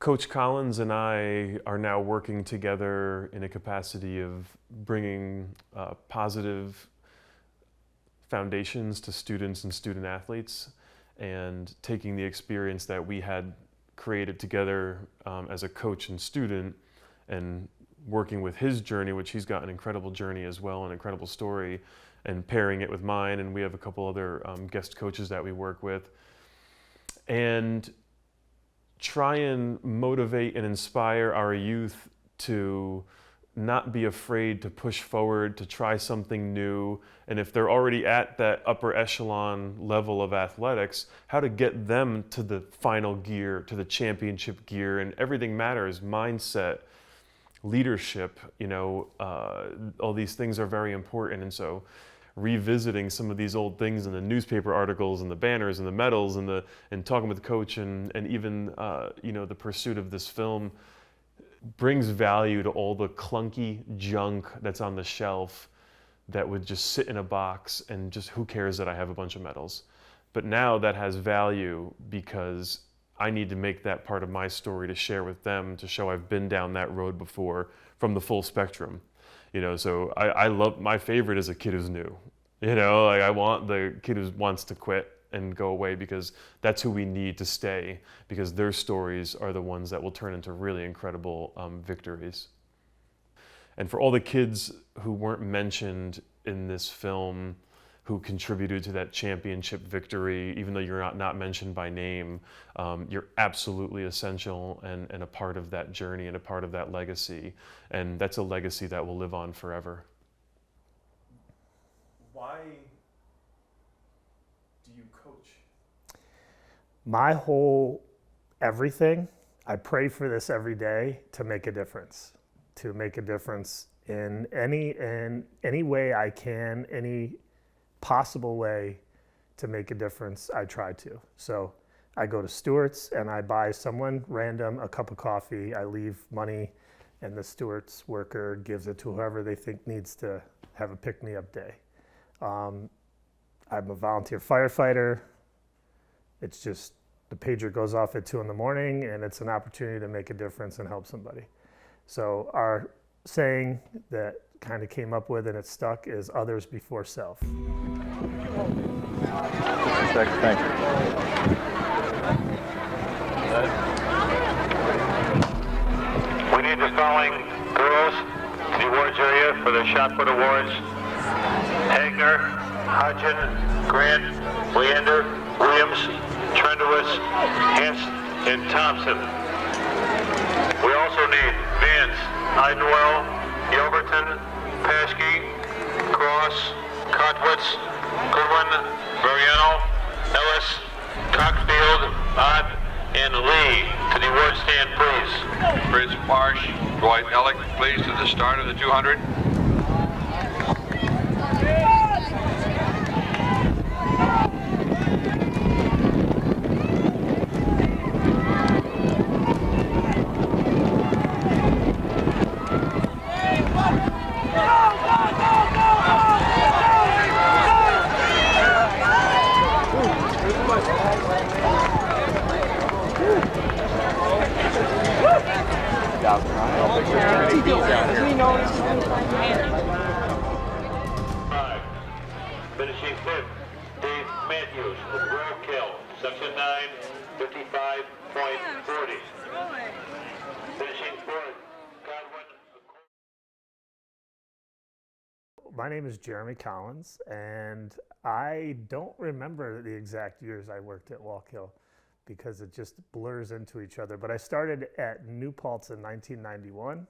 Coach Collins and I are now working together in a capacity of bringing positive foundations to students and student athletes, and taking the experience that we had created together as a coach and student, and working with his journey, which he's got an incredible journey as well, an incredible story, and pairing it with mine. And we have a couple other guest coaches that we work with, and try and motivate and inspire our youth to not be afraid to push forward, to try something new. And if they're already at that upper echelon level of athletics, how to get them to the final gear, to the championship gear. And everything matters: mindset, leadership, all these things are very important. And so revisiting some of these old things in the newspaper articles and the banners and the medals and talking with the coach and even the pursuit of this film brings value to all the clunky junk that's on the shelf that would just sit in a box and just, who cares that I have a bunch of medals? But now that has value because I need to make that part of my story to share with them, to show I've been down that road before from the full spectrum. So I love, my favorite is a kid who's new. I want the kid who wants to quit and go away, because that's who we need to stay, because their stories are the ones that will turn into really incredible victories. And for all the kids who weren't mentioned in this film, who contributed to that championship victory, even though you're not mentioned by name, you're absolutely essential and a part of that journey and a part of that legacy. And that's a legacy that will live on forever. Why do you coach? My whole everything, I pray for this every day, to make a difference. To make a difference in any way I can, any possible way to make a difference, I try to. So I go to Stewart's and I buy someone random a cup of coffee. I leave money and the Stewart's worker gives it to whoever they think needs to have a pick-me-up day. I'm a volunteer firefighter. It's just, the pager goes off at 2 in the morning and it's an opportunity to make a difference and help somebody. So our saying that kind of came up with and it stuck is others before self. Thank you. We need the following girls in the awards area for the shot put awards: Hagner, Hodgen, Grant, Leander, Williams, Trendowitz, Hance, and Thompson. We also need Vance, Idwell, Yelverton, Paskey, Cross, Kotwitz, Goodwin, Mariano, Ellis, Cockfield, Ott, and Lee. To the award stand, please. Fritz Marsh, Dwight Ellick, please, to the start of the 200. Finishing fifth, Dave Matthews of Wallkill, section 9, 55.40. Finishing fourth, Godwin. My name is Jeramie Collins, and I don't remember the exact years I worked at Wallkill because it just blurs into each other. But I started at New Paltz in 1991,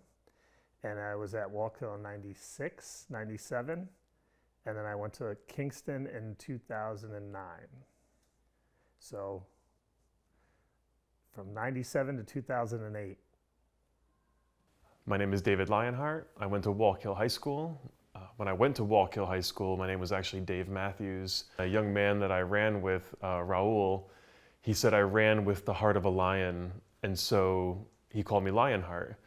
and I was at Wallkill in 96, 97. And then I went to Kingston in 2009. So from 97 to 2008. My name is David Lionheart. I went to Wallkill High School. When I went to Wallkill High School, my name was actually Dave Matthews. A young man that I ran with, Raul, he said I ran with the heart of a lion, and so he called me Lionheart.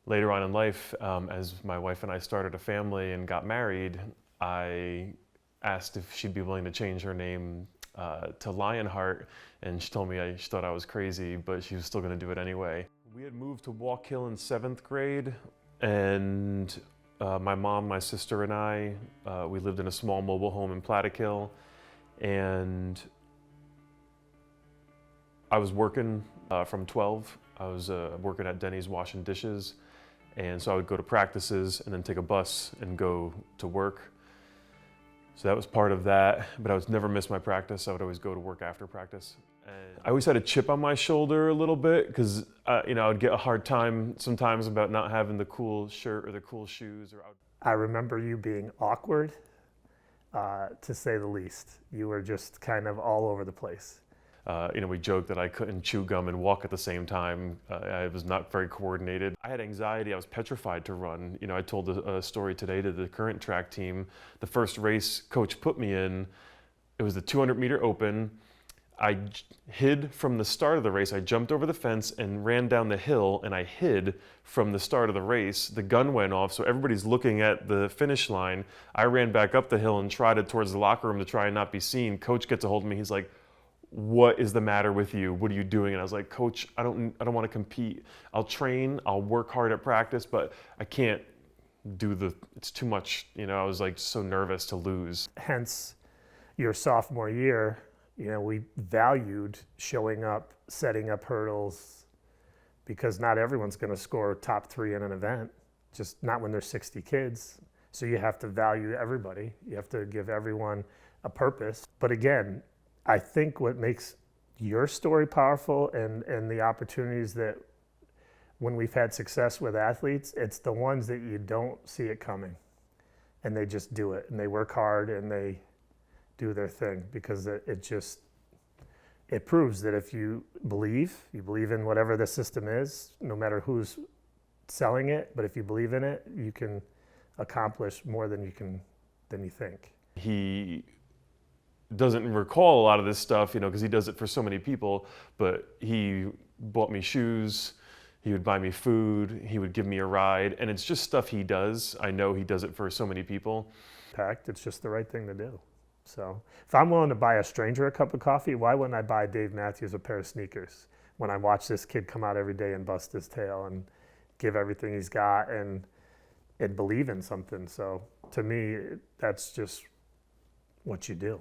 Later on in life, as my wife and I started a family and got married, I asked if she'd be willing to change her name to Lionheart, and she told me she thought I was crazy, but she was still going to do it anyway. We had moved to Wallkill in 7th grade, and my mom, my sister, and I, we lived in a small mobile home in Plattekill, and I was working from 12. I was working at Denny's washing dishes, and so I would go to practices and then take a bus and go to work. So that was part of that, but I would never miss my practice. I would always go to work after practice. And I always had a chip on my shoulder a little bit because you know, I would get a hard time sometimes about not having the cool shirt or the cool shoes. I remember you being awkward, to say the least. You were just kind of all over the place. You know, we joked that I couldn't chew gum and walk at the same time. I was not very coordinated. I had anxiety. I was petrified to run. You know, I told a story today to the current track team. The first race coach put me in, it was the 200-meter open. I hid from the start of the race. I jumped over the fence and ran down the hill, and I hid from the start of the race. The gun went off, so everybody's looking at the finish line. I ran back up the hill and trotted towards the locker room to try and not be seen. Coach gets a hold of me. He's like, "What is the matter with you? What are you doing?" And I was like, "Coach, I don't want to compete. I'll train, I'll work hard at practice, but I can't do it's too much." You know, I was like so nervous to lose. Hence, your sophomore year, you know, we valued showing up, setting up hurdles, because not everyone's going to score top 3 in an event, just not when there's 60 kids. So you have to value everybody. You have to give everyone a purpose. But again, I think what makes your story powerful and the opportunities that when we've had success with athletes, it's the ones that you don't see it coming and they just do it and they work hard and they do their thing, because it proves that if you believe in whatever the system is, no matter who's selling it, but if you believe in it, you can accomplish more than you think. He doesn't recall a lot of this stuff, you know, because he does it for so many people, but he bought me shoes, he would buy me food, he would give me a ride, and it's just stuff he does. I know he does it for so many people. It's just the right thing to do. So if I'm willing to buy a stranger a cup of coffee, why wouldn't I buy Dave Matthews a pair of sneakers when I watch this kid come out every day and bust his tail and give everything he's got and believe in something? So to me, that's just what you do.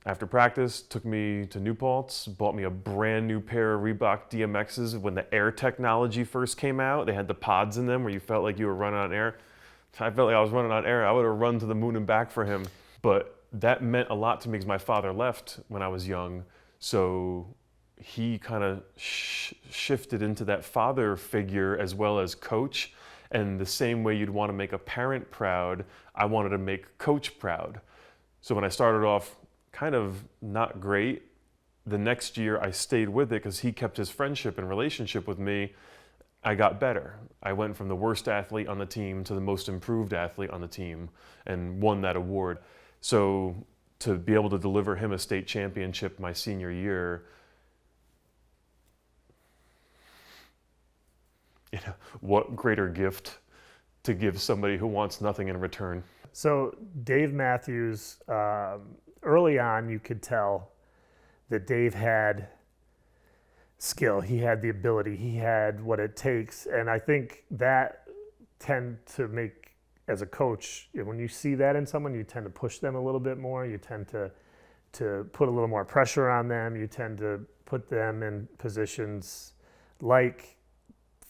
After practice, took me to New Paltz, bought me a brand new pair of Reebok DMXs. When the air technology first came out, they had the pods in them where you felt like you were running on air. I felt like I was running on air. I would have run to the moon and back for him. But that meant a lot to me because my father left when I was young. So he kind of shifted into that father figure as well as coach. And the same way you'd want to make a parent proud, I wanted to make coach proud. So when I started off kind of not great, the next year I stayed with it because he kept his friendship and relationship with me. I got better. I went from the worst athlete on the team to the most improved athlete on the team and won that award. So to be able to deliver him a state championship my senior year, you know, what greater gift to give somebody who wants nothing in return. So Dave Matthews, early on you could tell that Dave had skill, he had the ability, he had what it takes, and I think that tend to make, as a coach, when you see that in someone, you tend to push them a little bit more, you tend to put a little more pressure on them, you tend to put them in positions like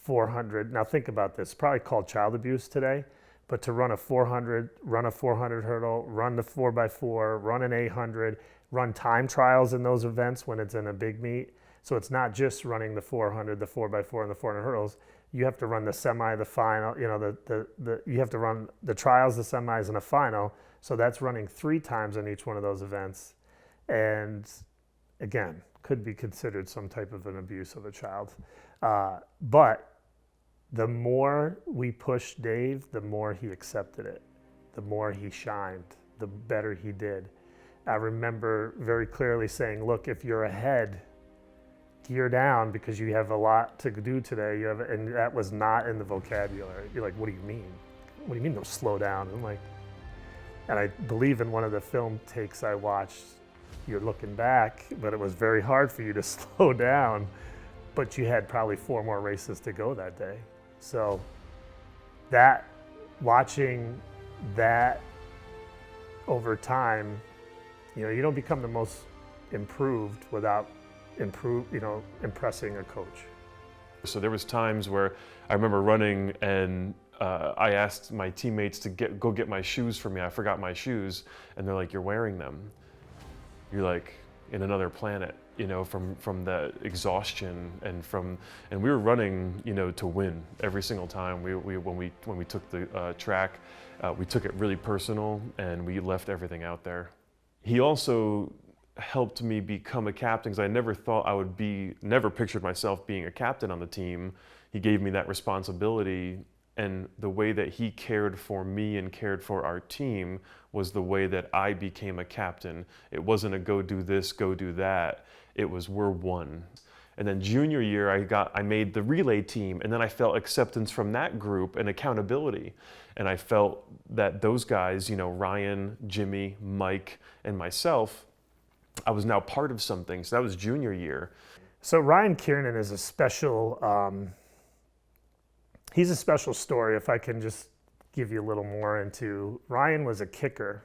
400. Now think about this, probably called child abuse today, but to run a 400 hurdle, run the 4x4, run an 800, run time trials in those events when it's in a big meet. So it's not just running the 400, the 4x4, and the 400 hurdles. You have to run the semi, the final. You know, you have to run the trials, the semis, and a final. So that's running 3 times on each one of those events, and again, could be considered some type of an abuse of a child. But the more we pushed Dave, the more he accepted it, the more he shined, the better he did. I remember very clearly saying, "Look, if you're ahead, gear down because you have a lot to do today." And that was not in the vocabulary. You're like, "What do you mean? What do you mean no slow down?" I'm like, and I believe in one of the film takes I watched, you're looking back, but it was very hard for you to slow down. But you had probably 4 more races to go that day. So that, watching that over time, you don't become the most improved without impressing a coach. So there was times where I remember running and I asked my teammates to go get my shoes for me. I forgot my shoes, and they're like, "You're wearing them. You're like in another planet," from the exhaustion and we were running, to win every single time. When we took the track, we took it really personal and we left everything out there. He also helped me become a captain, because I never pictured myself being a captain on the team. He gave me that responsibility, and the way that he cared for me and cared for our team was the way that I became a captain. It wasn't a go do this, go do that. It was we're one. And then junior year, I made the relay team, and then I felt acceptance from that group and accountability. And I felt that those guys, Ryan, Jimmy, Mike, and myself, I was now part of something. So that was junior year. So Ryan Kiernan is a special, he's a special story. If I can just give you a little more into, Ryan was a kicker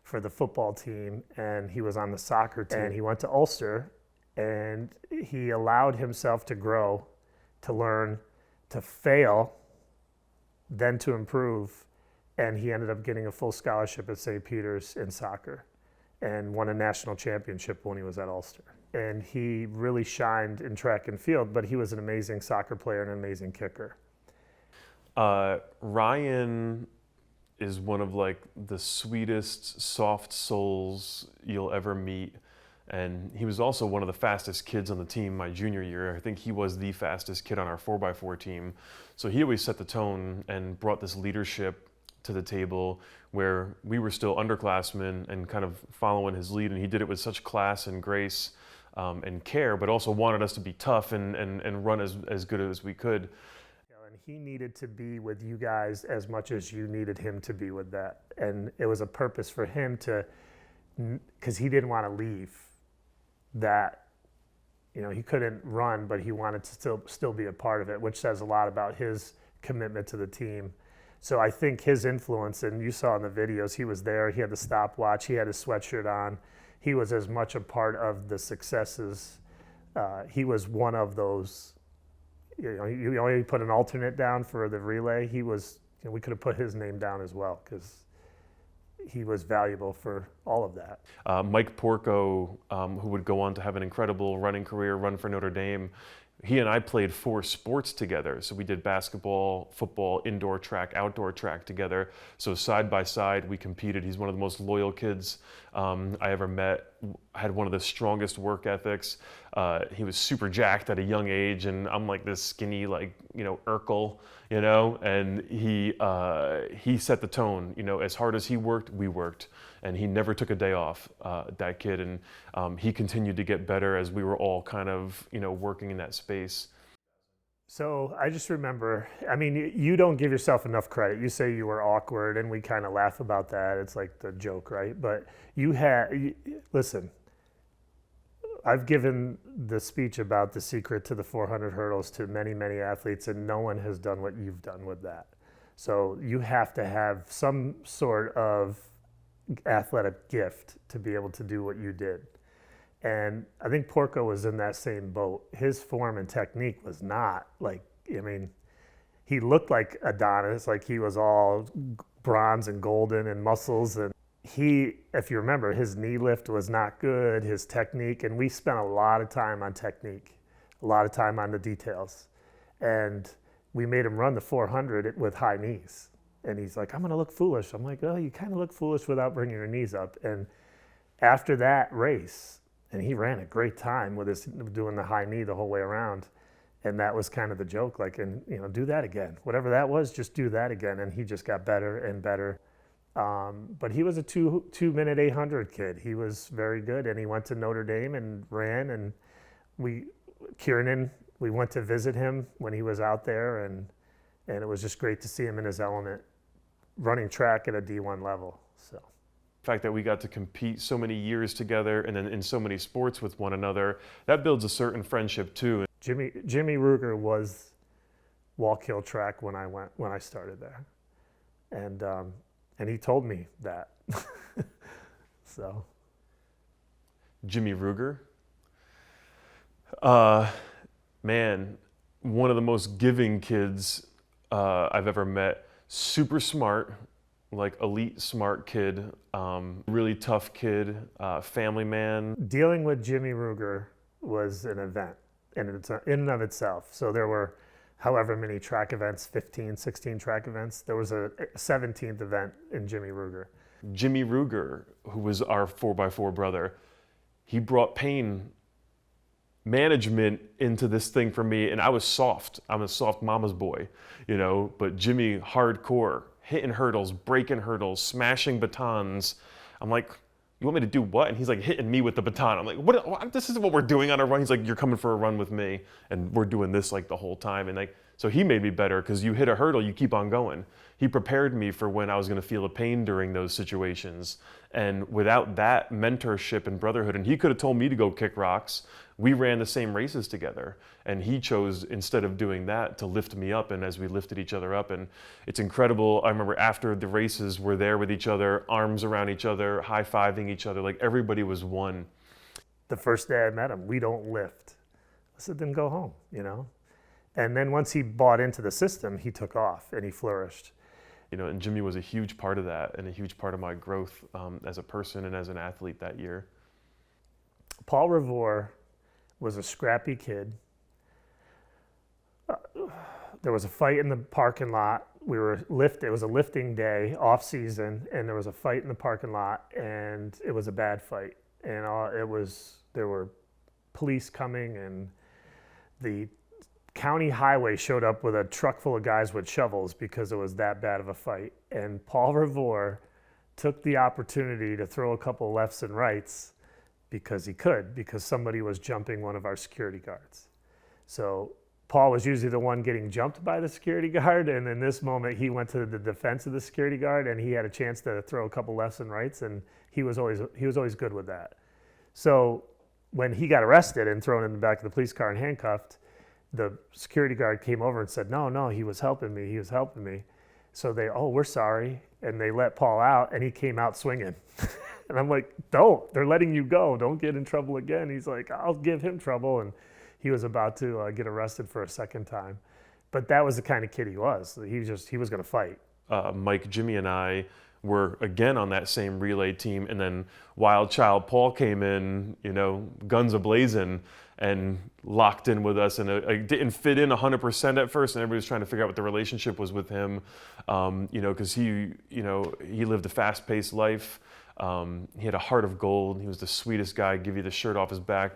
for the football team, and he was on the soccer team. And he went to Ulster, and he allowed himself to grow, to learn, to fail, then to improve. And he ended up getting a full scholarship at St. Peter's in soccer and won a national championship when he was at Ulster. And he really shined in track and field, but he was an amazing soccer player and an amazing kicker. Ryan is one of the sweetest, soft souls you'll ever meet. And he was also one of the fastest kids on the team my junior year. I think he was the fastest kid on our 4x4 team. So he always set the tone and brought this leadership to the table where we were still underclassmen and kind of following his lead. And he did it with such class and grace and care, but also wanted us to be tough and run as good as we could. And he needed to be with you guys as much as you needed him to be with that. And it was a purpose for him because he didn't want to leave that. He couldn't run, but he wanted to still be a part of it, which says a lot about his commitment to the team. So I think his influence, and you saw in the videos, he was there, he had the stopwatch, he had his sweatshirt on. He was as much a part of the successes. He was one of those, you only put an alternate down for the relay. He was, we could have put his name down as well, because he was valuable for all of that. Mike Porco, who would go on to have an incredible running career, run for Notre Dame, he and I played 4 sports together. So we did basketball, football, indoor track, outdoor track together. So side by side, we competed. He's one of the most loyal kids I ever met, had one of the strongest work ethics. He was super jacked at a young age, and I'm like this skinny, Urkel, and he set the tone. As hard as he worked, we worked. And he never took a day off, that kid. And he continued to get better as we were all kind of, working in that space. So I just remember, you don't give yourself enough credit. You say you were awkward, and we kind of laugh about that. It's like the joke, right? But listen, I've given the speech about the secret to the 400 hurdles to many, many athletes, and no one has done what you've done with that. So you have to have some sort of athletic gift to be able to do what you did. And I think Porco was in that same boat. His form and technique was not he looked like Adonis, like he was all bronze and golden and muscles. And if you remember, his knee lift was not good, his technique, and we spent a lot of time on technique, a lot of time on the details. And we made him run the 400 with high knees. And he's like, I'm going to look foolish. I'm like, oh, you kind of look foolish without bringing your knees up. And after that race, and he ran a great time with doing the high knee the whole way around. And that was kind of the joke, do that again. Whatever that was, just do that again. And he just got better and better. But he was a 2-minute 800 kid. He was very good. And he went to Notre Dame and ran. And we went to visit him when he was out there. And it was just great to see him in his element, running track at a D1 level. So The fact that we got to compete so many years together and then in so many sports with one another, that builds a certain friendship too. Jimmy Ruger was Wallkill Track when I started there, and he told me that. So, Jimmy Ruger, man, one of the most giving kids I've ever met. Super smart, like elite smart kid, really tough kid, family man. Dealing with Jimmy Ruger was an event in and of itself. So there were however many track events, 15, 16 track events. There was a 17th event in Jimmy Ruger. Jimmy Ruger, who was our 4x4 brother, he brought pain management into this thing for me, and I was soft. I'm a soft mama's boy, you know, but Jimmy, hardcore, hitting hurdles, breaking hurdles, smashing batons. I'm like, you want me to do what? And he's like hitting me with the baton. I'm like, what? This is what we're doing on a run. He's like, you're coming for a run with me, and we're doing this like the whole time. And like, so he made me better because you hit a hurdle, you keep on going. He prepared me for when I was going to feel a pain during those situations. And without that mentorship and brotherhood, and he could have told me to go kick rocks, we ran the same races together. And he chose, instead of doing that, to lift me up, and as we lifted each other up. And it's incredible. I remember after the races, we're there with each other, arms around each other, high-fiving each other, like everybody was one. The first day I met him, we don't lift. I said, then go home, you know? And then once he bought into the system, he took off and he flourished. You know, and Jimmy was a huge part of that and a huge part of my growth as a person and as an athlete that year. Paul Revere was a scrappy kid. There was a fight in the parking lot. It was a lifting day, off season, and there was a fight in the parking lot, and it was a bad fight. And there were police coming, and the county highway showed up with a truck full of guys with shovels because it was that bad of a fight. And Paul Revere took the opportunity to throw a couple lefts and rights because somebody was jumping one of our security guards. So Paul was usually the one getting jumped by the security guard, and in this moment he went to the defense of the security guard, and he had a chance to throw a couple lefts and rights, and he was always good with that. So when he got arrested and thrown in the back of the police car and handcuffed, the security guard came over and said, no, he was helping me. So we're sorry. And they let Paul out, and he came out swinging. And I'm like, they're letting you go. Don't get in trouble again. He's like, I'll give him trouble. And he was about to get arrested for a second time. But that was the kind of kid he was. He was going to fight. Mike, Jimmy, and I were again on that same relay team, and then Wild Child Paul came in, you know, guns a-blazing, and locked in with us, and it didn't fit in 100% at first, and everybody was trying to figure out what the relationship was with him, you know, because he lived a fast-paced life. He had a heart of gold. He was the sweetest guy, give you the shirt off his back.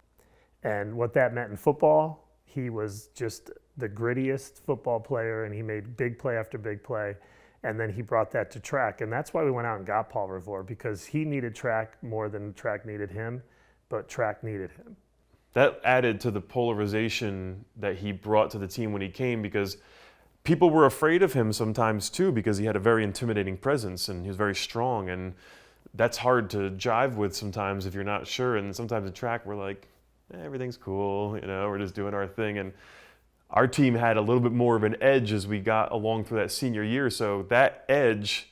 And what that meant in football, he was just the grittiest football player, and he made big play after big play. And then he brought that to track. And that's why we went out and got Paul Revere, because he needed track more than track needed him, but track needed him. That added to the polarization that he brought to the team when he came, because people were afraid of him sometimes too, because he had a very intimidating presence and he was very strong. And that's hard to jive with sometimes if you're not sure. And sometimes in track, we're like, everything's cool, you know, we're just doing our thing. And our team had a little bit more of an edge as we got along through that senior year. So that edge,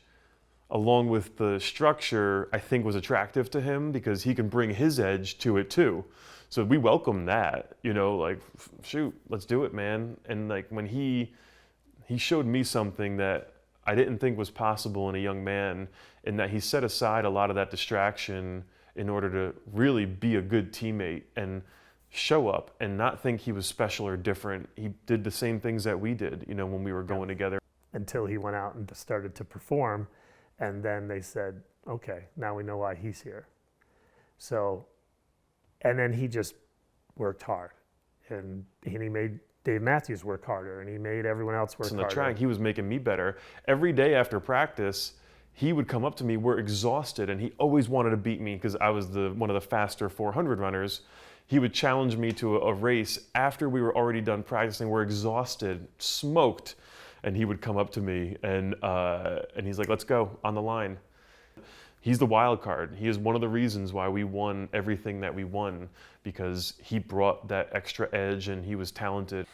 along with the structure, I think was attractive to him because he can bring his edge to it too. So we welcome that, you know, like, shoot, let's do it, man. And like when he showed me something that I didn't think was possible in a young man, in that he set aside a lot of that distraction in order to really be a good teammate and show up and not think he was special or different. He did the same things that we did, you know, when we were going together. Until he went out and started to perform, and then they said, okay, now we know why he's here. So, and then he just worked hard, and he made Dave Matthews work harder, and he made everyone else work harder. On the track, he was making me better. Every day after practice, he would come up to me, we're exhausted, and he always wanted to beat me because I was one of the faster 400 runners. He would challenge me to a race after we were already done practicing. We're exhausted, smoked, and he would come up to me and he's like, let's go on the line. he's the wild card. He is one of the reasons why we won everything that we won, because he brought that extra edge and he was talented.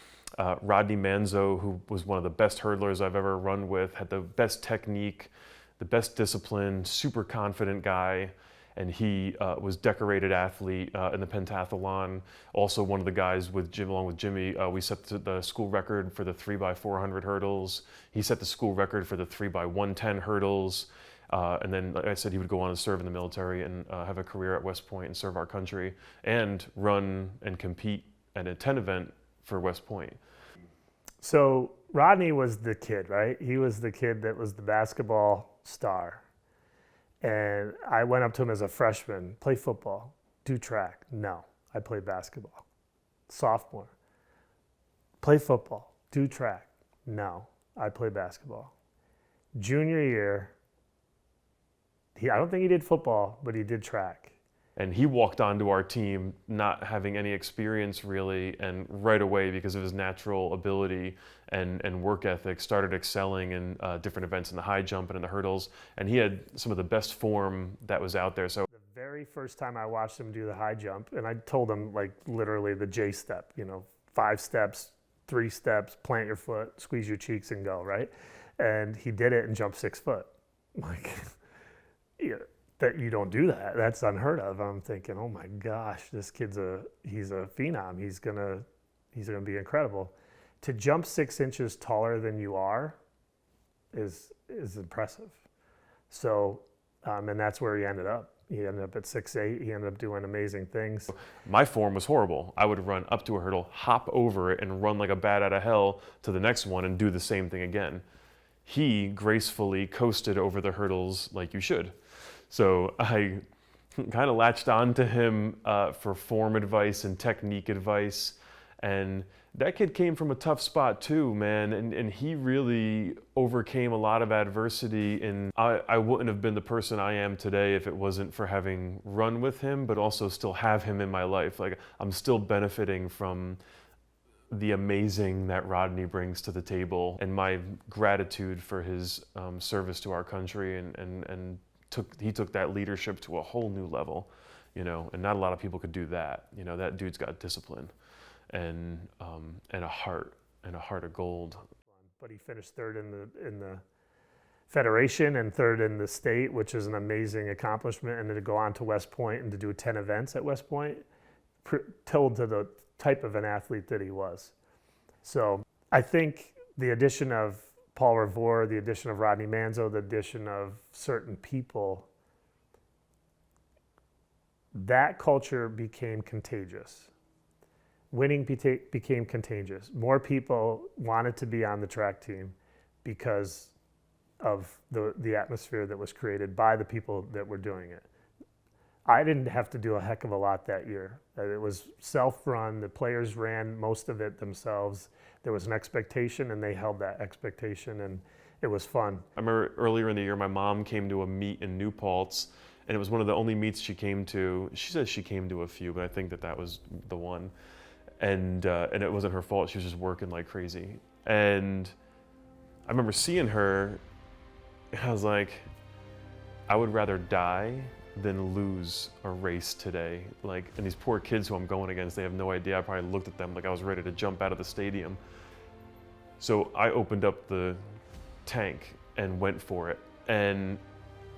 Rodney Manzo, who was one of the best hurdlers I've ever run with, had the best technique, the best discipline, super confident guy, and he was decorated athlete in the pentathlon. Also one of the guys with Jim, along with Jimmy, we set the school record for the 3x400 hurdles. He set the school record for the 3x110 hurdles. And then, like I said, he would go on to serve in the military and have a career at West Point and serve our country and run and compete at a 10 event for West Point. So Rodney was the kid, right? He was the kid that was the basketball star. And I went up to him as a freshman, play football, do track. No, I played basketball. Sophomore, play football, do track. No, I played basketball. Junior year, I don't think he did football, but he did track. And he walked onto our team not having any experience really, and right away, because of his natural ability and work ethic, started excelling in different events in the high jump and in the hurdles. And he had some of the best form that was out there. So the very first time I watched him do the high jump, and I told him like literally the J step, 5 steps, 3 steps, plant your foot, squeeze your cheeks and go, right? And he did it and jumped 6 foot. Like, yeah. That you don't do that. That's unheard of. I'm thinking, oh my gosh, this kid's he's a phenom. He's gonna be incredible. To jump 6 inches taller than you are is impressive. So, and that's where he ended up. He ended up at 6'8". He ended up doing amazing things. My form was horrible. I would run up to a hurdle, hop over it, and run like a bat out of hell to the next one and do the same thing again. He gracefully coasted over the hurdles like you should. So I kind of latched on to him for form advice and technique advice. And that kid came from a tough spot too, man. And he really overcame a lot of adversity. And I wouldn't have been the person I am today if it wasn't for having run with him, but also still have him in my life. Like, I'm still benefiting from the amazing that Rodney brings to the table, and my gratitude for his service to our country, and he took that leadership to a whole new level, and not a lot of people could do that. That dude's got discipline and a heart of gold. But he finished third in the federation and third in the state, which is an amazing accomplishment. And then to go on to West Point and to do 10 events at West Point, told to the type of an athlete that he was. So I think the addition of Paul Revere, the addition of Rodney Manzo, the addition of certain people, that culture became contagious. Winning became contagious. More people wanted to be on the track team because of the atmosphere that was created by the people that were doing it. I didn't have to do a heck of a lot that year. It was self-run. The players ran most of it themselves. There was an expectation, and they held that expectation, and it was fun. I remember earlier in the year, my mom came to a meet in New Paltz, and it was one of the only meets she came to. She says she came to a few, but I think that was the one. And it wasn't her fault. She was just working like crazy. And I remember seeing her, and I was like, I would rather die than lose a race today. And these poor kids who I'm going against, they have no idea. I probably looked at them like I was ready to jump out of the stadium. So I opened up the tank and went for it. And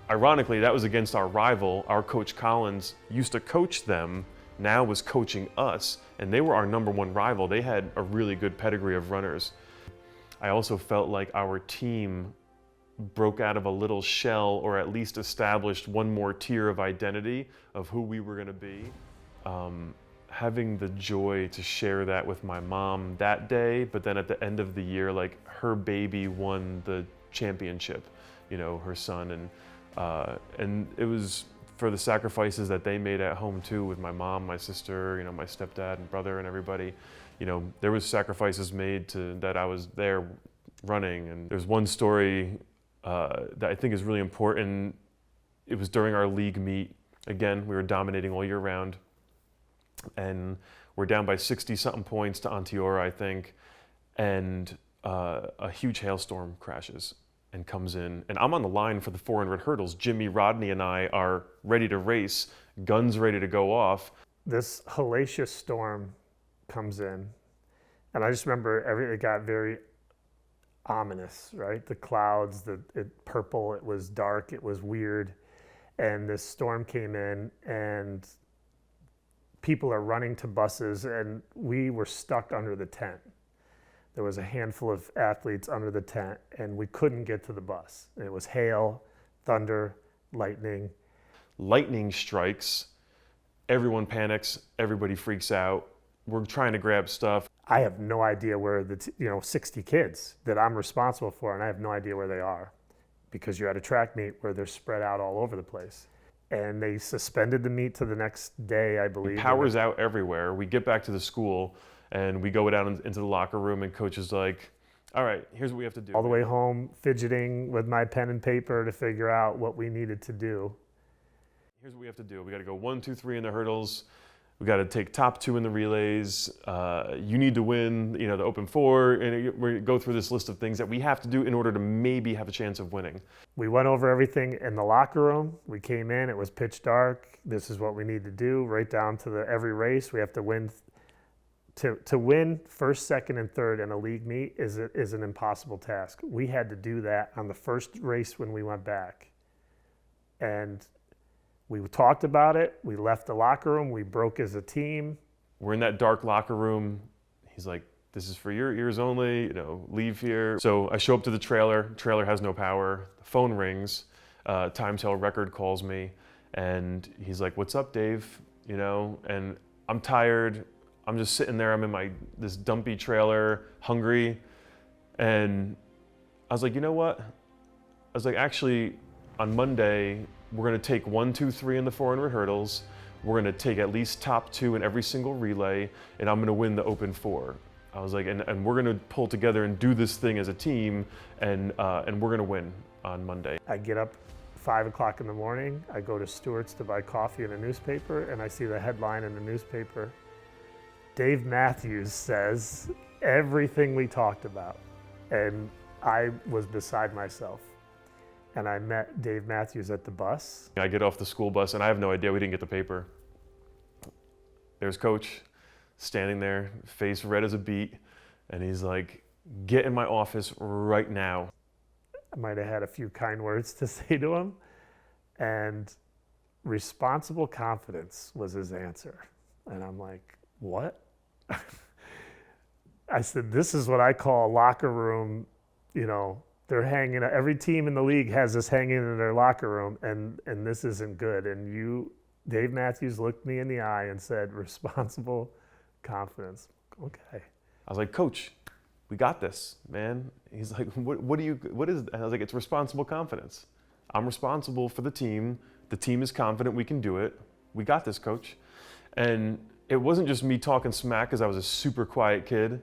ironically, that was against our rival. Our coach Collins used to coach them, now was coaching us, and they were our #1 rival. They had a really good pedigree of runners. I also felt like our team broke out of a little shell, or at least established one more tier of identity of who we were going to be. Having the joy to share that with my mom that day, but then at the end of the year, like, her baby won the championship, her son, and it was for the sacrifices that they made at home too, with my mom, my sister, my stepdad and brother and everybody. There was sacrifices made that I was there running. And there's one story that I think is really important. It was during our league meet. Again, we were dominating all year round, and we're down by 60-something points to Onteora, I think, and a huge hailstorm crashes. and comes in, and I'm on the line for the 400 hurdles. Jimmy, Rodney, and I are ready to race, guns ready to go off. This hellacious storm comes in, and I just remember it got very ominous, right? The clouds, purple, it was dark, it was weird. And this storm came in, and people are running to buses, and we were stuck under the tent. There was a handful of athletes under the tent, and we couldn't get to the bus. And it was hail, thunder, lightning. Lightning strikes, everyone panics, everybody freaks out. We're trying to grab stuff. I have no idea where 60 kids that I'm responsible for, and I have no idea where they are, because you're at a track meet where they're spread out all over the place. And they suspended the meet to the next day, I believe. Power's out everywhere. We get back to the school, and we go down into the locker room, and coach is like, all right, here's what we have to do. All the way home, fidgeting with my pen and paper to figure out what we needed to do. Here's what we have to do. We got to go 1, 2, 3 in the hurdles. We got to take top 2 in the relays. You need to win, the open 4. And we go through this list of things that we have to do in order to maybe have a chance of winning. We went over everything in the locker room. We came in, it was pitch dark. This is what we need to do, right down to every race. We have to win. To win first, second, and third in a league meet is an impossible task. We had to do that on the first race when we went back. And we talked about it. We left the locker room. We broke as a team. We're in that dark locker room. He's like, this is for your ears only, leave here. So I show up to the trailer. Trailer has no power. The phone rings. Time Tell Record calls me. And he's like, what's up, Dave? And I'm tired. I'm just sitting there. I'm in this dumpy trailer, hungry. And I was like, you know what? I was like, actually, on Monday, we're going to take 1, 2, 3 in the 400 hurdles. We're going to take at least top 2 in every single relay, and I'm going to win the open 4. I was like, and we're going to pull together and do this thing as a team, and we're going to win on Monday. I get up 5 o'clock in the morning. I go to Stewart's to buy coffee and a newspaper, and I see the headline in the newspaper. Dave Matthews says everything we talked about, and I was beside myself. And I met Dave Matthews at the bus. I get off the school bus, and I have no idea we didn't get the paper. There's Coach standing there, face red as a beet, and he's like, get in my office right now. I might have had a few kind words to say to him, and responsible confidence was his answer. And I'm like, what? I said, this is what I call a locker room, they're hanging, every team in the league has this hanging in their locker room, and this isn't good. And Dave Matthews looked me in the eye and said, responsible confidence. Okay. I was like, Coach, we got this, man. He's like, what is, and I was like, it's responsible confidence. I'm responsible for the team. The team is confident we can do it. We got this, Coach. And it wasn't just me talking smack because I was a super quiet kid.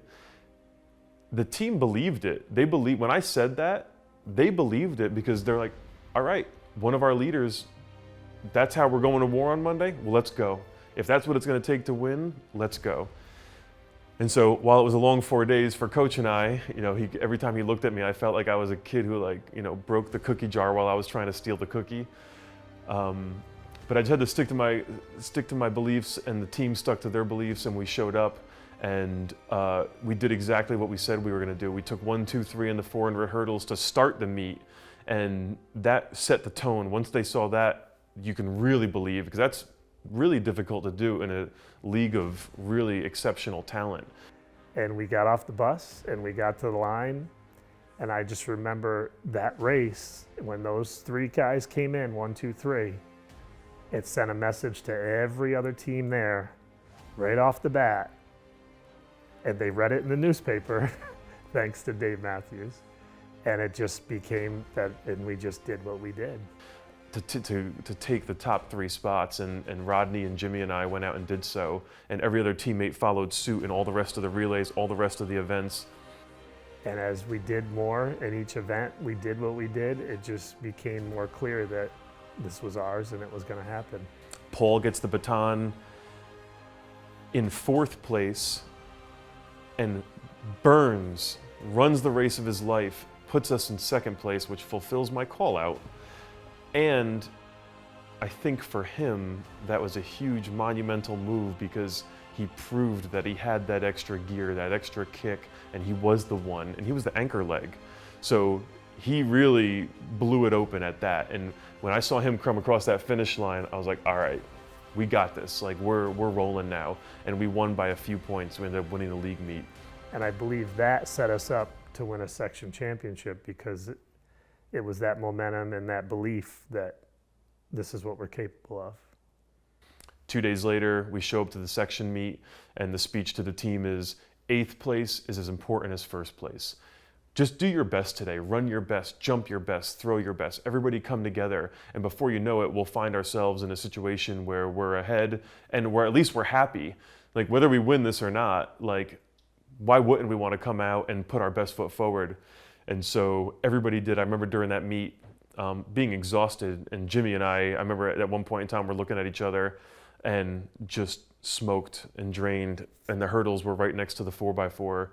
The team believed it. They believed, when I said that, they believed it because they're like, all right, one of our leaders, that's how we're going to war on Monday? Well, let's go. If that's what it's going to take to win, let's go. And so while it was a long 4 days for Coach and I, every time he looked at me, I felt like I was a kid who broke the cookie jar while I was trying to steal the cookie. But I just had to stick to my beliefs, and the team stuck to their beliefs, and we showed up. And we did exactly what we said we were going to do. We took 1, 2, 3 in the 400 hurdles to start the meet, and that set the tone. Once they saw that, you can really believe, because that's really difficult to do in a league of really exceptional talent. And we got off the bus, and we got to the line, and I just remember that race, when those 3 guys came in, 1, 2, 3, it sent a message to every other team there, right off the bat. And they read it in the newspaper, thanks to Dave Matthews. And it just became that, and we just did what we did. To take the top 3 spots, and Rodney and Jimmy and I went out and did so, and every other teammate followed suit in all the rest of the relays, all the rest of the events. And as we did more in each event, we did what we did, it just became more clear that this was ours and it was going to happen. Paul gets the baton in 4th place, and runs the race of his life, puts us in second place, which fulfills my call out. And I think for him, that was a huge monumental move because he proved that he had that extra gear, that extra kick, and he was the one, and he was the anchor leg. So he really blew it open at that. And when I saw him come across that finish line, I was like, all right, we got this. Like we're rolling now. And we won by a few points. We ended up winning the league meet. And I believe that set us up to win a section championship because it was that momentum and that belief that this is what we're capable of. 2 days later, we show up to the section meet, and the speech to the team is, 8th place is as important as 1st place. Just do your best today, run your best, jump your best, throw your best. Everybody come together, and before you know it, we'll find ourselves in a situation where we're ahead, and where at least we're happy. Like whether we win this or not, like why wouldn't we want to come out and put our best foot forward? And so everybody did. I remember during that meet, being exhausted, and Jimmy and I remember at one point in time, we're looking at each other and just smoked and drained, and the hurdles were right next to the 4x4.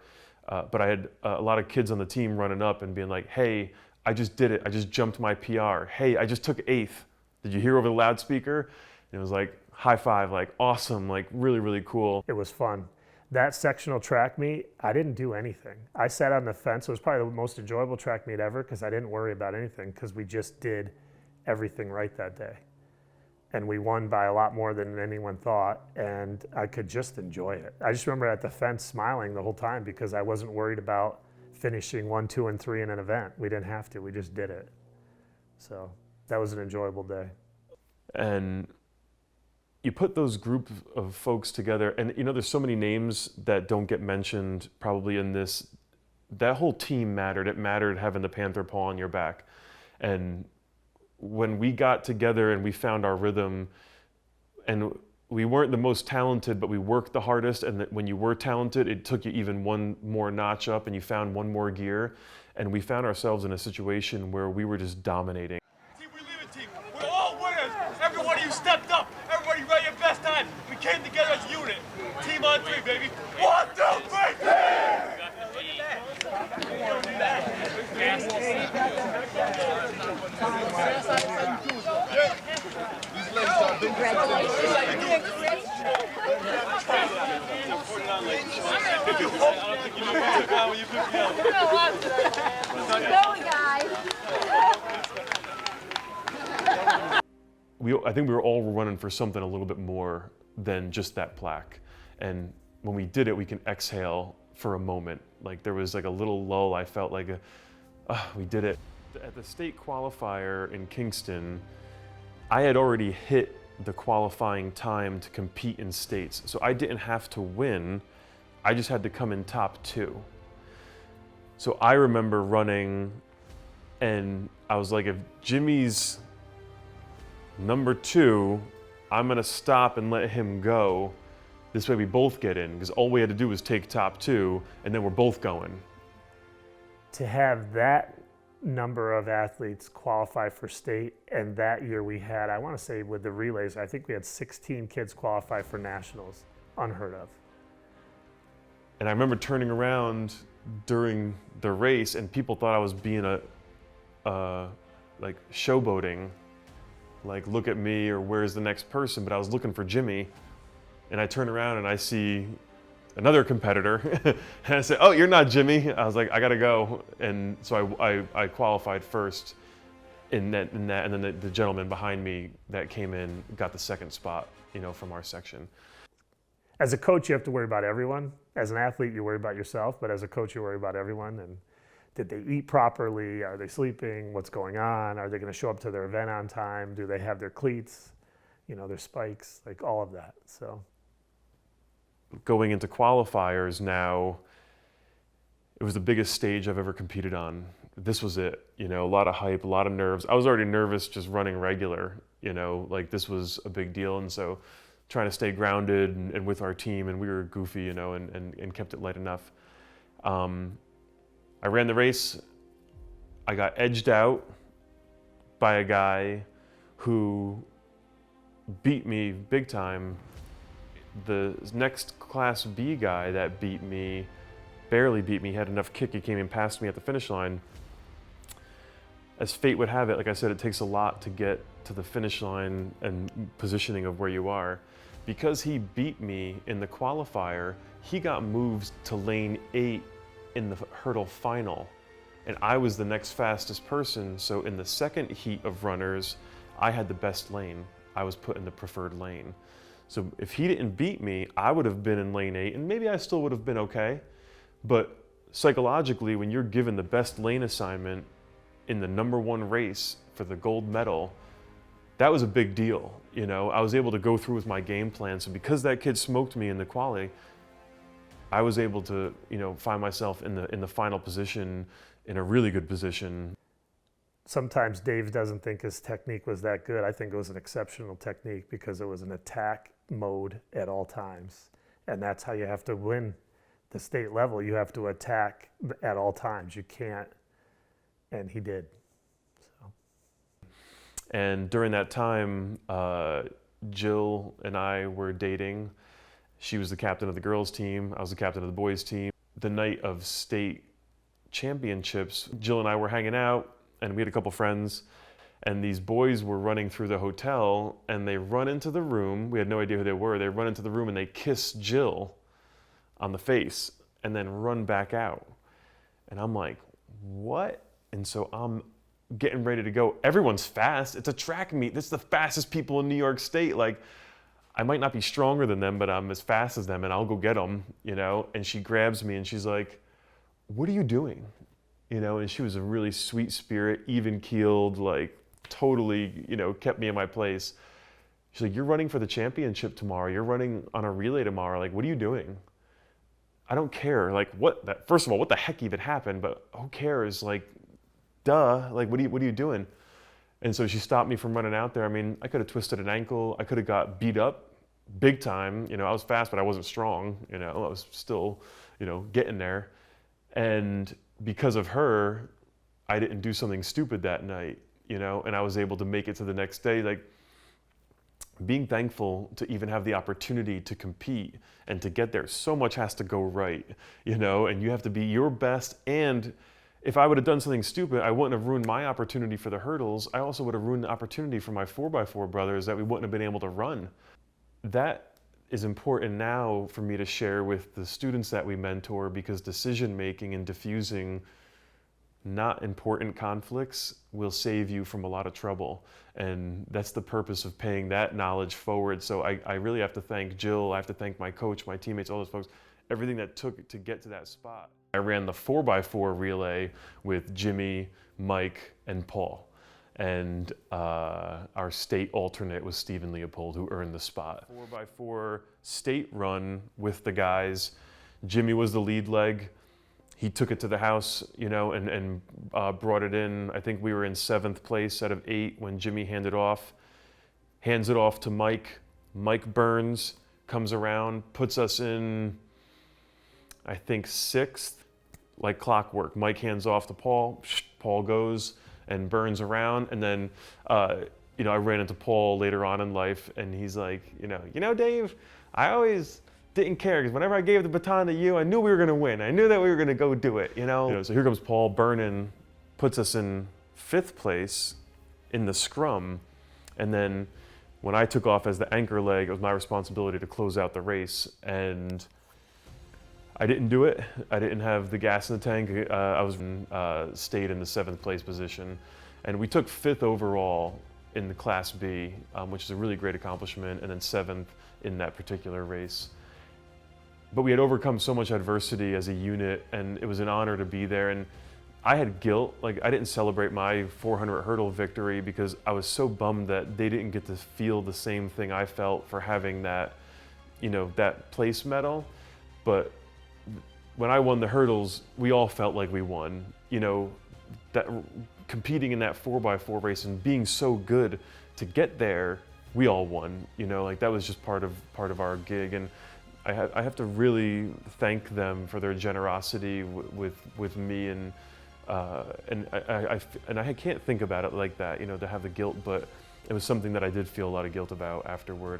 But I had a lot of kids on the team running up and being like, hey, I just did it. I just jumped my PR. Hey, I just took 8th. Did you hear over the loudspeaker? And it was like, high five, like awesome, like really, really cool. It was fun. That sectional track meet, I didn't do anything. I sat on the fence. It was probably the most enjoyable track meet ever because I didn't worry about anything because we just did everything right that day. And we won by a lot more than anyone thought, and I could just enjoy it. I just remember at the fence smiling the whole time because I wasn't worried about finishing 1, 2, and 3 in an event. We didn't have to, we just did it. So that was an enjoyable day. And you put those group of folks together, and you know, there's so many names that don't get mentioned probably in this. That whole team mattered. It mattered having the Panther paw on your back. And when we got together and we found our rhythm, and we weren't the most talented, but we worked the hardest, and that when you were talented, it took you even one more notch up and you found one more gear. And we found ourselves in a situation where we were just dominating. Team, we live in team. We're all winners. Every one of you stepped up. Everybody ran your best time. We came together as a unit. Team on 3, baby. 1, 2, 3, I think we were all running for something a little bit more than just that plaque. And when we did it, we can exhale for a moment. Like there was like a little lull. I felt like we did it. At the state qualifier in Kingston, I had already hit the qualifying time to compete in states. So I didn't have to win. I just had to come in top 2. So I remember running, and I was like, if Jimmy's number 2, I'm gonna stop and let him go. This way we both get in, because all we had to do was take top 2, and then we're both going. To have that number of athletes qualify for state, and that year we had, I want to say with the relays, I think we had 16 kids qualify for nationals, unheard of. And I remember turning around during the race, and people thought I was being like showboating, like look at me or where's the next person, but I was looking for Jimmy, and I turn around and I see another competitor, and I said, oh, you're not Jimmy. I was like, I gotta go. And so I qualified first in that, and then the gentleman behind me that came in got the second spot, you know, from our section. As a coach, you have to worry about everyone. As an athlete, you worry about yourself, but as a coach, you worry about everyone. And did they eat properly? Are they sleeping? What's going on? Are they gonna show up to their event on time? Do they have their cleats, you know, their spikes, like all of that, so. Going into qualifiers now, it was the biggest stage I've ever competed on. This was it, you know, a lot of hype, a lot of nerves. I was already nervous just running regular, you know, like this was a big deal. And so trying to stay grounded and with our team, and we were goofy, you know, and kept it light enough. I ran the race. I got edged out by a guy who beat me big time. The next Class B guy that beat me, barely beat me, had enough kick, he came in past me at the finish line, as fate would have it, like I said, it takes a lot to get to the finish line and positioning of where you are. Because he beat me in the qualifier, he got moved to lane 8 in the hurdle final. And I was the next fastest person, so in the second heat of runners, I had the best lane. I was put in the preferred lane. So if he didn't beat me, I would have been in lane 8, and maybe I still would have been okay. But psychologically, when you're given the best lane assignment in the #1 race for the gold medal, that was a big deal. You know, I was able to go through with my game plan. So because that kid smoked me in the quali, I was able to, you know, find myself in the final position, in a really good position. Sometimes Dave doesn't think his technique was that good. I think it was an exceptional technique because it was an attack mode at all times. And that's how you have to win the state level. You have to attack at all times. You can't, and he did. So. And during that time, Jill and I were dating. She was the captain of the girls' team. I was the captain of the boys' team. The night of state championships, Jill and I were hanging out, and we had a couple friends, and these boys were running through the hotel, and they run into the room. We had no idea who they were. They run into the room and they kiss Jill on the face and then run back out. And I'm like, what? And so I'm getting ready to go. Everyone's fast. It's a track meet. This is the fastest people in New York State. Like, I might not be stronger than them, but I'm as fast as them, and I'll go get them, you know? And she grabs me and she's like, what are you doing? You know, and she was a really sweet spirit, even keeled, like totally, you know, kept me in my place. She's like, you're running for the championship tomorrow. You're running on a relay tomorrow. Like, what are you doing? I don't care. Like, first of all, what the heck even happened? But who cares? Like, duh. Like, what are you doing? And so she stopped me from running out there. I mean, I could have twisted an ankle. I could have got beat up big time. You know, I was fast, but I wasn't strong. You know, I was still, you know, getting there. And because of her, I didn't do something stupid that night, you know, and I was able to make it to the next day. Like, being thankful to even have the opportunity to compete and to get there. So much has to go right, you know, and you have to be your best. And if I would have done something stupid, I wouldn't have ruined my opportunity for the hurdles. I also would have ruined the opportunity for my 4x4 brothers that we wouldn't have been able to run. That is important now for me to share with the students that we mentor, because decision making and diffusing not important conflicts will save you from a lot of trouble. And that's the purpose of paying that knowledge forward. So I really have to thank Jill, I have to thank my coach, my teammates, all those folks, everything that took to get to that spot. I ran the 4x4 relay with Jimmy, Mike, and Paul. And our state alternate was Stephen Leopold, who earned the spot. 4x4 state run with the guys. Jimmy was the lead leg. He took it to the house, you know, and brought it in. I think we were in 7th place out of 8 when Jimmy hands it off to Mike. Mike Burns comes around, puts us in, I think, 6th, like clockwork. Mike hands off to Paul. Paul goes and burns around, and then you know, I ran into Paul later on in life, and he's like, you know, Dave, I always didn't care, because whenever I gave the baton to you, I knew we were going to win. I knew that we were going to go do it, you know? So here comes Paul burning, puts us in 5th place in the scrum, and then when I took off as the anchor leg, it was my responsibility to close out the race, and I didn't do it. I didn't have the gas in the tank. Stayed in the 7th place position, and we took 5th overall in the Class B, which is a really great accomplishment, and then 7th in that particular race. But we had overcome so much adversity as a unit, and it was an honor to be there. And I had guilt. Like, I didn't celebrate my 400 hurdle victory because I was so bummed that they didn't get to feel the same thing I felt for having that, you know, that place medal. But when I won the hurdles, we all felt like we won. You know, that competing in that 4x4 race and being so good to get there, we all won. You know, like, that was just part of our gig. And I have to really thank them for their generosity with me, and I can't think about it like that, you know, to have the guilt, but it was something that I did feel a lot of guilt about afterward.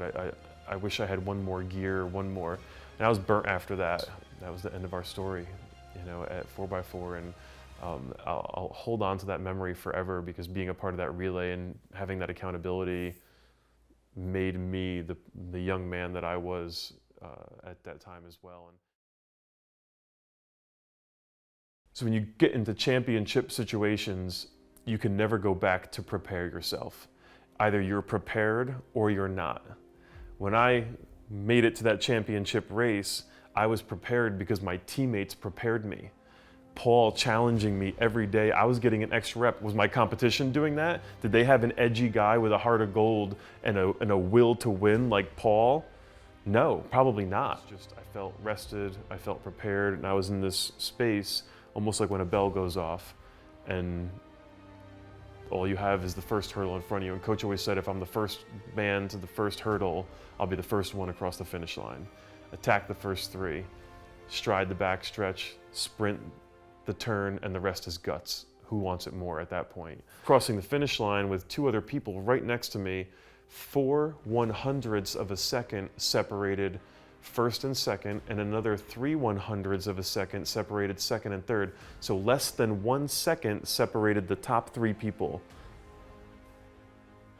I wish I had one more gear, and I was burnt after that. That was the end of our story, you know, at 4x4, and I'll hold on to that memory forever, because being a part of that relay and having that accountability made me the young man that I was at that time as well. And so when you get into championship situations, you can never go back to prepare yourself. Either you're prepared or you're not. When I made it to that championship race, I was prepared because my teammates prepared me. Paul challenging me every day. I was getting an extra rep. Was my competition doing that? Did they have an edgy guy with a heart of gold and a will to win like Paul? No, probably not. Just I felt rested, I felt prepared, and I was in this space almost like when a bell goes off and all you have is the first hurdle in front of you. And Coach always said, if I'm the first man to the first hurdle, I'll be the first one across the finish line. Attack the first three, stride the backstretch, sprint the turn, and the rest is guts. Who wants it more at that point? Crossing the finish line with two other people right next to me, 4/100ths of a second separated first and second, and another 3/100ths of a second separated second and third. So less than 1 second separated the top three people.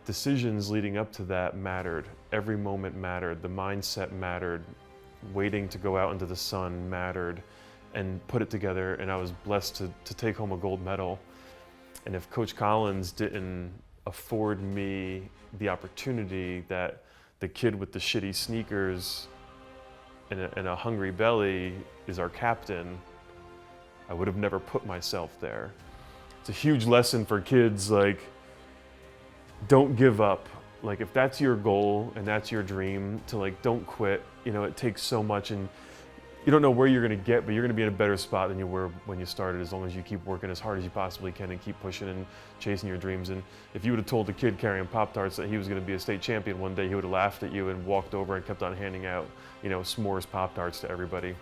Decisions leading up to that mattered. Every moment mattered. The mindset mattered. Waiting to go out into the sun mattered, and put it together. And I was blessed to take home a gold medal. And if Coach Collins didn't afford me the opportunity that the kid with the shitty sneakers and a hungry belly is our captain, I would have never put myself there. It's a huge lesson for kids, like, don't give up. Like, if that's your goal and that's your dream, to like, don't quit. You know, it takes so much, and you don't know where you're gonna get, but you're gonna be in a better spot than you were when you started, as long as you keep working as hard as you possibly can and keep pushing and chasing your dreams. And if you would have told a kid carrying Pop-Tarts that he was gonna be a state champion one day, he would have laughed at you and walked over and kept on handing out, you know, s'mores Pop-Tarts to everybody.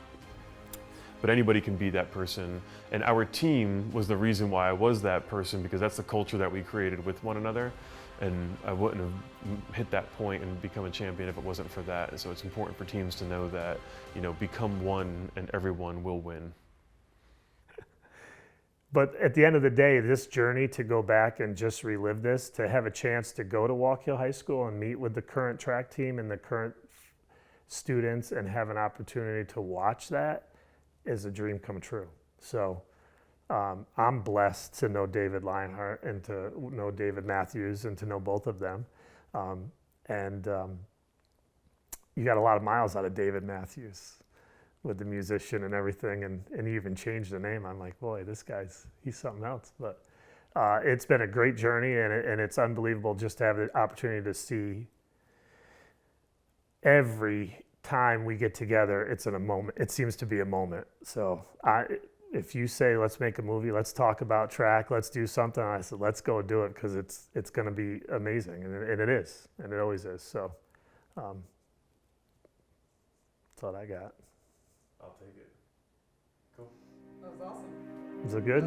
But anybody can be that person. And our team was the reason why I was that person, because that's the culture that we created with one another. And I wouldn't have hit that point and become a champion if it wasn't for that. And so it's important for teams to know that, you know, become one and everyone will win. But at the end of the day, this journey to go back and just relive this, to have a chance to go to Wallkill High School and meet with the current track team and the current students and have an opportunity to watch that is a dream come true. So I'm blessed to know David Lionheart and to know David Matthews and to know both of them. You got a lot of miles out of David Matthews with the musician and everything, and he even changed the name. I'm like, boy, he's something else. But it's been a great journey, and it's unbelievable just to have the opportunity to see every time we get together, it's in a moment. It seems to be a moment. So if you say, let's make a movie, let's talk about track, let's do something, I said, let's go do it, because it's going to be amazing, and it is, and it always is. So that's all I got. I'll take it. Cool. That was awesome. Is it good?